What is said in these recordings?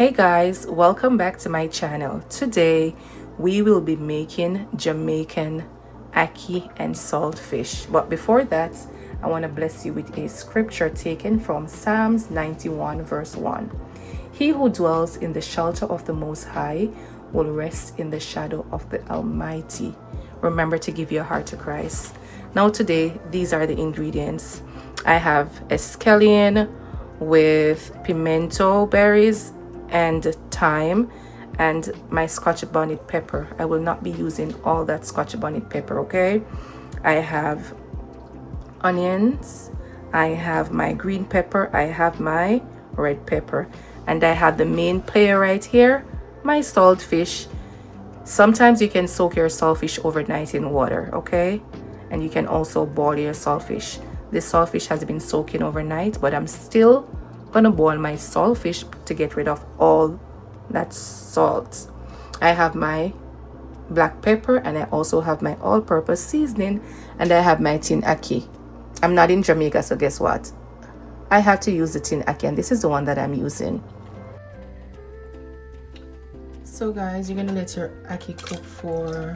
Hey guys, welcome back to my channel. Today we will be making Jamaican ackee and saltfish. But before that, I want to bless you with a scripture taken from Psalms 91 verse 1. He who dwells in the shelter of the Most High will rest in the shadow of the Almighty. Remember to give your heart to Christ. Now today, these are the ingredients. I have scallion with pimento berries and thyme and my Scotch bonnet pepper. I will not be using all that Scotch bonnet pepper, okay? I have onions, I have my green pepper, I have my red pepper, and I have the main player right here, my saltfish. Sometimes you can soak your saltfish overnight in water, okay? And you can also boil your saltfish. This saltfish has been soaking overnight, but I'm still gonna boil my saltfish to get rid of all that salt. I have my black pepper and I also have my all-purpose seasoning, and I have my tin ackee. I'm not in Jamaica, so guess what? I have to use the tin ackee, and this is the one that I'm using. So guys, you're gonna let your ackee cook for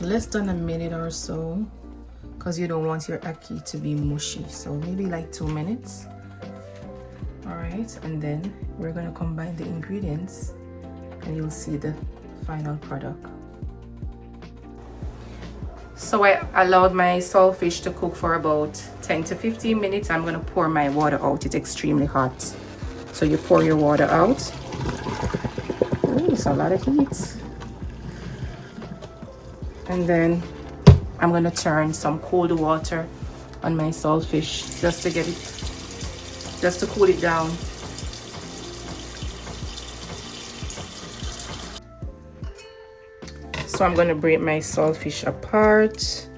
less than a minute or so because you don't want your ackee to be mushy, so maybe like 2 minutes. All right, and then we're going to combine the ingredients and you'll see the final product. So I allowed my saltfish to cook for about 10 to 15 minutes. I'm going to pour my water out. It's extremely hot, so you pour your water out. Ooh, it's a lot of heat. And then I'm going to turn some cold water on my saltfish just to cool it down. So I'm going to break my saltfish apart,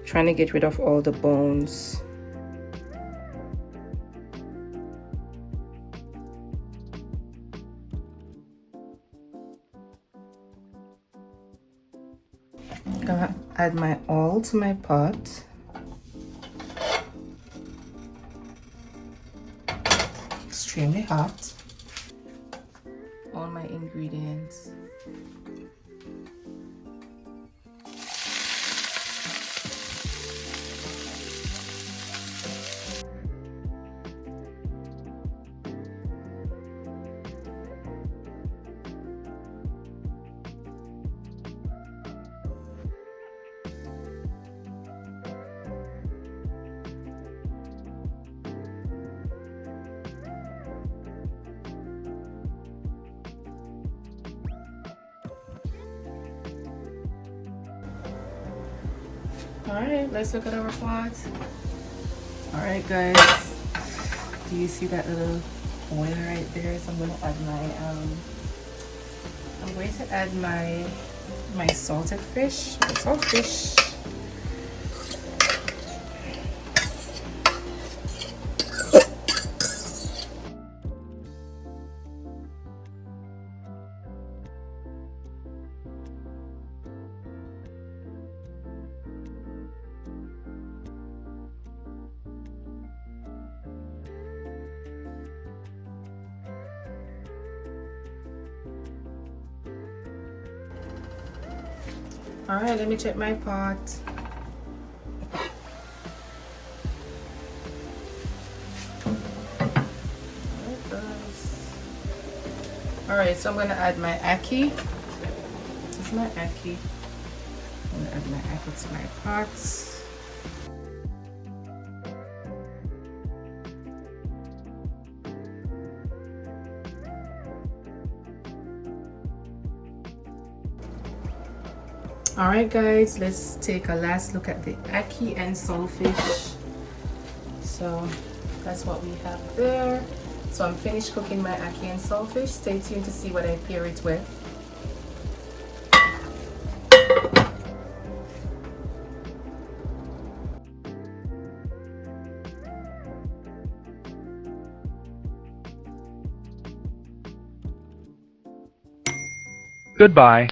trying to get rid of all the bones. I'm gonna add my oil to my pot. Extremely hot. All my ingredients. All right, let's look at our pot. All right, guys, do you see that little oil right there? So I'm going to add my salted fish, my saltfish. All right, let me check my pot. All right, so I'm gonna add my ackee. This is my ackee. I'm gonna add my ackee to my pot. All right, guys, let's take a last look at the ackee and saltfish. So that's what we have there. So I'm finished cooking my ackee and saltfish. Stay tuned to see what I pair it with. Goodbye.